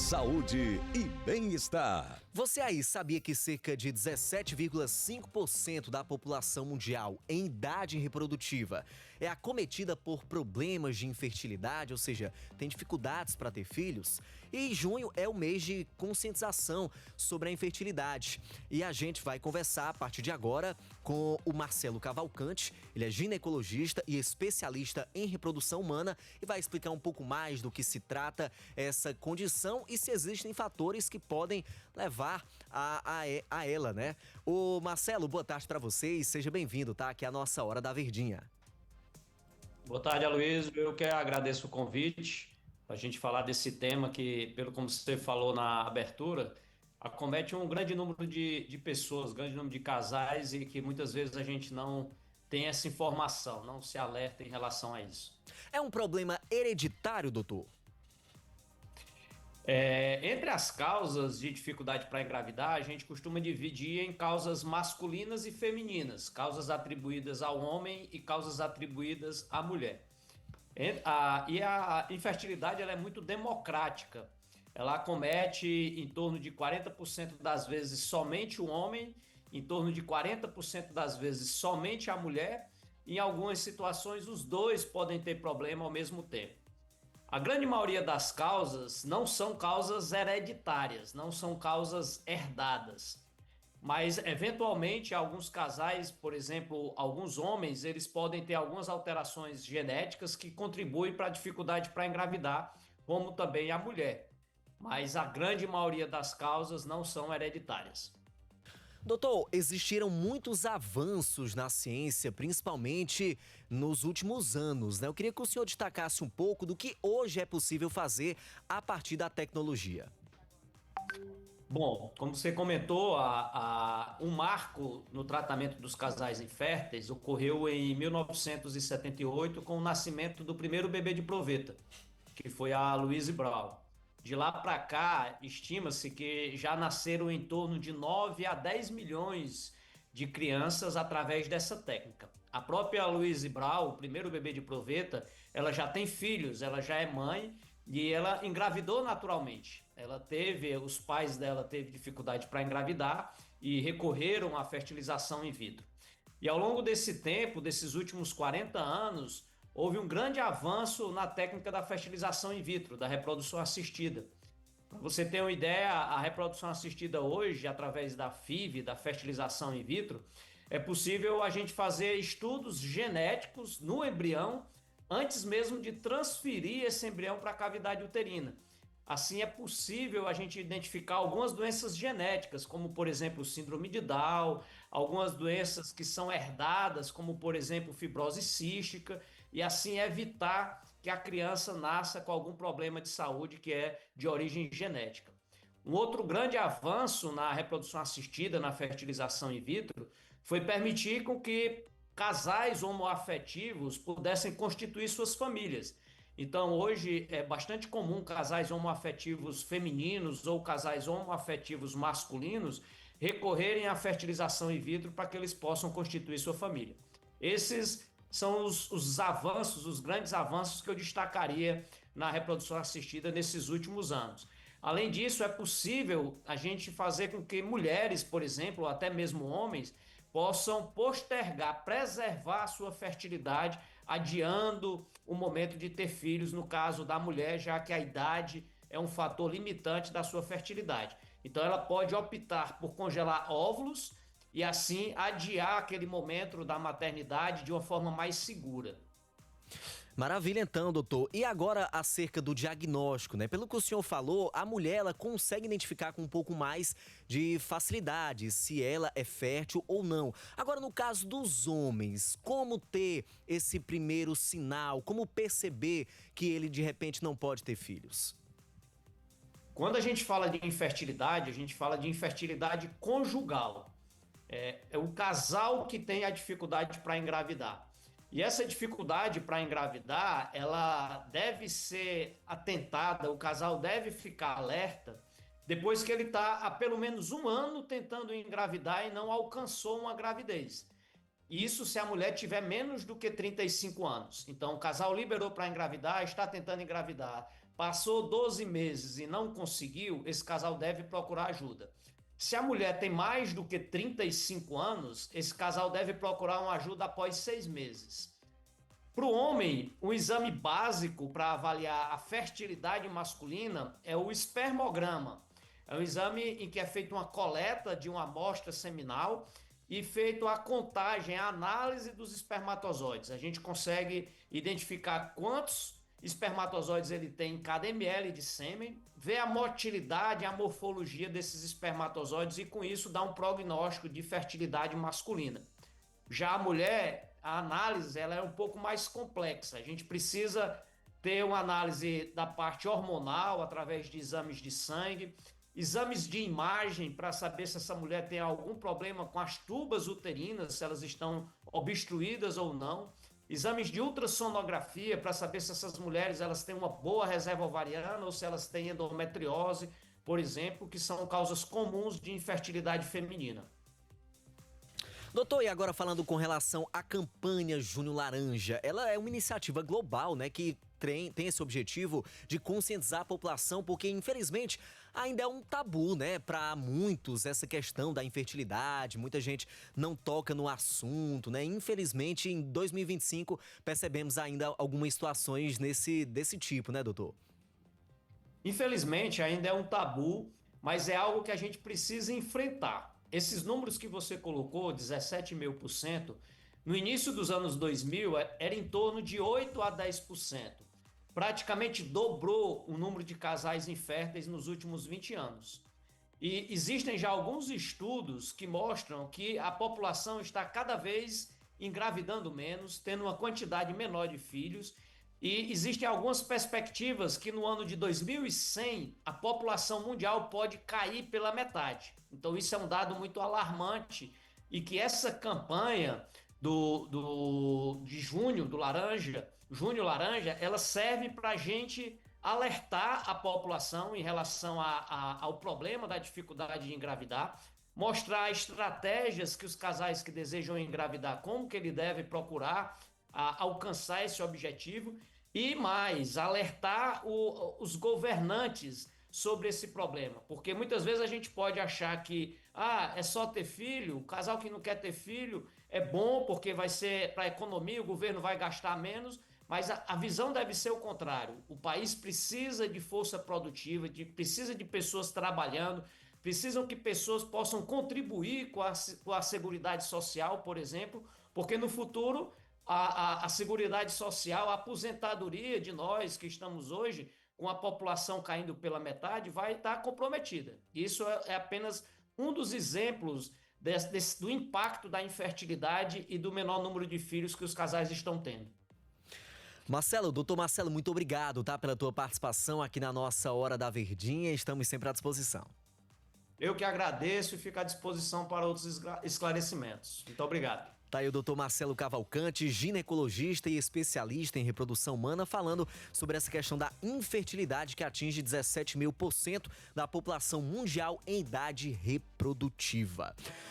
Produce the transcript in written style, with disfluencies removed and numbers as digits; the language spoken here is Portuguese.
saúde e bem-estar. Você aí sabia que cerca de 17,5% da população mundial em idade reprodutiva é acometida por problemas de infertilidade, ou seja, tem dificuldades para ter filhos? E junho é o mês de conscientização sobre a infertilidade. E a gente vai conversar a partir de agora com o Marcelo Cavalcante. Ele é ginecologista e especialista em reprodução humana e vai explicar um pouco mais do que se trata essa condição e se existem fatores que podem levar a ela, né? Ô Marcelo, boa tarde para você e seja bem-vindo, tá? Aqui é a nossa Hora da Verdinha. Boa tarde, Aloysio. Eu que agradeço o convite para a gente falar desse tema que, pelo como você falou na abertura, acomete um grande número de pessoas, grande número de casais e que muitas vezes a gente não tem essa informação, não se alerta em relação a isso. É um problema hereditário, doutor? Entre as causas de dificuldade para engravidar, a gente costuma dividir em causas masculinas e femininas, causas atribuídas ao homem e causas atribuídas à mulher. E a infertilidade ela é muito democrática, ela acomete em torno de 40% das vezes somente o homem, em torno de 40% das vezes somente a mulher, e em algumas situações os dois podem ter problema ao mesmo tempo. A grande maioria das causas não são causas hereditárias, não são causas herdadas, mas eventualmente alguns casais, por exemplo, alguns homens, eles podem ter algumas alterações genéticas que contribuem para a dificuldade para engravidar, como também a mulher, mas a grande maioria das causas não são hereditárias. Doutor, existiram muitos avanços na ciência, principalmente nos últimos anos, né? Eu queria que o senhor destacasse um pouco do que hoje é possível fazer a partir da tecnologia. Bom, como você comentou, um marco no tratamento dos casais inférteis ocorreu em 1978 com o nascimento do primeiro bebê de proveta, que foi a Louise Brown. De lá para cá, estima-se que já nasceram em torno de 9 a 10 milhões de crianças através dessa técnica. A própria Louise Brown, o primeiro bebê de proveta, ela já tem filhos, ela já é mãe e ela engravidou naturalmente. Os pais dela teve dificuldade para engravidar e recorreram à fertilização in vitro. E ao longo desse tempo, desses últimos 40 anos, houve um grande avanço na técnica da fertilização in vitro, da reprodução assistida. Para você ter uma ideia, a reprodução assistida hoje, através da FIV, da fertilização in vitro, é possível a gente fazer estudos genéticos no embrião antes mesmo de transferir esse embrião para a cavidade uterina. Assim, é possível a gente identificar algumas doenças genéticas, como, por exemplo, síndrome de Down, algumas doenças que são herdadas, como, por exemplo, fibrose cística, e assim evitar que a criança nasça com algum problema de saúde que é de origem genética. Um outro grande avanço na reprodução assistida, na fertilização in vitro, foi permitir com que casais homoafetivos pudessem constituir suas famílias. Então, hoje é bastante comum casais homoafetivos femininos ou casais homoafetivos masculinos recorrerem à fertilização in vitro para que eles possam constituir sua família. Esses são os avanços, os grandes avanços que eu destacaria na reprodução assistida nesses últimos anos. Além disso, é possível a gente fazer com que mulheres, por exemplo, ou até mesmo homens, possam postergar, preservar a sua fertilidade, adiando o momento de ter filhos, no caso da mulher, já que a idade é um fator limitante da sua fertilidade. Então ela pode optar por congelar óvulos e assim adiar aquele momento da maternidade de uma forma mais segura. Maravilha então, doutor. E agora acerca do diagnóstico, né? Pelo que o senhor falou, a mulher ela consegue identificar com um pouco mais de facilidade se ela é fértil ou não. Agora, no caso dos homens, como ter esse primeiro sinal? Como perceber que ele de repente não pode ter filhos? Quando a gente fala de infertilidade, a gente fala de infertilidade conjugal. É o casal que tem a dificuldade para engravidar. E essa dificuldade para engravidar, ela deve ser atentada, o casal deve ficar alerta depois que ele está há pelo menos um ano tentando engravidar e não alcançou uma gravidez. Isso se a mulher tiver menos do que 35 anos. Então, o casal liberou para engravidar, está tentando engravidar, passou 12 meses e não conseguiu, esse casal deve procurar ajuda. Se a mulher tem mais do que 35 anos, esse casal deve procurar uma ajuda após 6 meses. Para o homem, o exame básico para avaliar a fertilidade masculina é o espermograma. É um exame em que é feita uma coleta de uma amostra seminal e feita a contagem, a análise dos espermatozoides. A gente consegue identificar quantos espermatozoides ele tem em cada ml de sêmen, ver a motilidade, a morfologia desses espermatozoides e com isso dar um prognóstico de fertilidade masculina. Já a mulher, a análise ela é um pouco mais complexa. A gente precisa ter uma análise da parte hormonal através de exames de sangue, exames de imagem para saber se essa mulher tem algum problema com as tubas uterinas, se elas estão obstruídas ou não, exames de ultrassonografia para saber se essas mulheres elas têm uma boa reserva ovariana ou se elas têm endometriose, por exemplo, que são causas comuns de infertilidade feminina. Doutor, e agora falando com relação à campanha Junho Laranja, ela é uma iniciativa global, né, que tem esse objetivo de conscientizar a população, porque infelizmente ainda é um tabu, né, para muitos essa questão da infertilidade, muita gente não toca no assunto, né, infelizmente em 2025 percebemos ainda algumas situações desse tipo, né, doutor? Infelizmente ainda é um tabu, mas é algo que a gente precisa enfrentar. Esses números que você colocou, 17,5%, no início dos anos 2000 era em torno de 8 a 10%. Praticamente dobrou o número de casais inférteis nos últimos 20 anos. E existem já alguns estudos que mostram que a população está cada vez engravidando menos, tendo uma quantidade menor de filhos, e existem algumas perspectivas que no ano de 2100 a população mundial pode cair pela metade. Então isso é um dado muito alarmante e que essa campanha de junho do laranja, Junho Laranja, ela serve para a gente alertar a população em relação ao problema da dificuldade de engravidar, mostrar estratégias que os casais que desejam engravidar, como que ele deve procurar alcançar esse objetivo e mais, alertar os governantes sobre esse problema, porque muitas vezes a gente pode achar que é só ter filho, o casal que não quer ter filho é bom porque vai ser para a economia, o governo vai gastar menos, mas a visão deve ser o contrário. O país precisa de força produtiva, precisa de pessoas trabalhando, precisam que pessoas possam contribuir com a Seguridade Social, por exemplo, porque no futuro a Seguridade Social, a aposentadoria de nós que estamos hoje, com a população caindo pela metade, vai estar comprometida. Isso é apenas um dos exemplos do impacto da infertilidade e do menor número de filhos que os casais estão tendo. Marcelo, doutor Marcelo, muito obrigado, tá, pela tua participação aqui na nossa Hora da Verdinha. Estamos sempre à disposição. Eu que agradeço e fico à disposição para outros esclarecimentos. Muito obrigado. Tá aí o doutor Marcelo Cavalcante, ginecologista e especialista em reprodução humana, falando sobre essa questão da infertilidade que atinge 17,5% da população mundial em idade reprodutiva.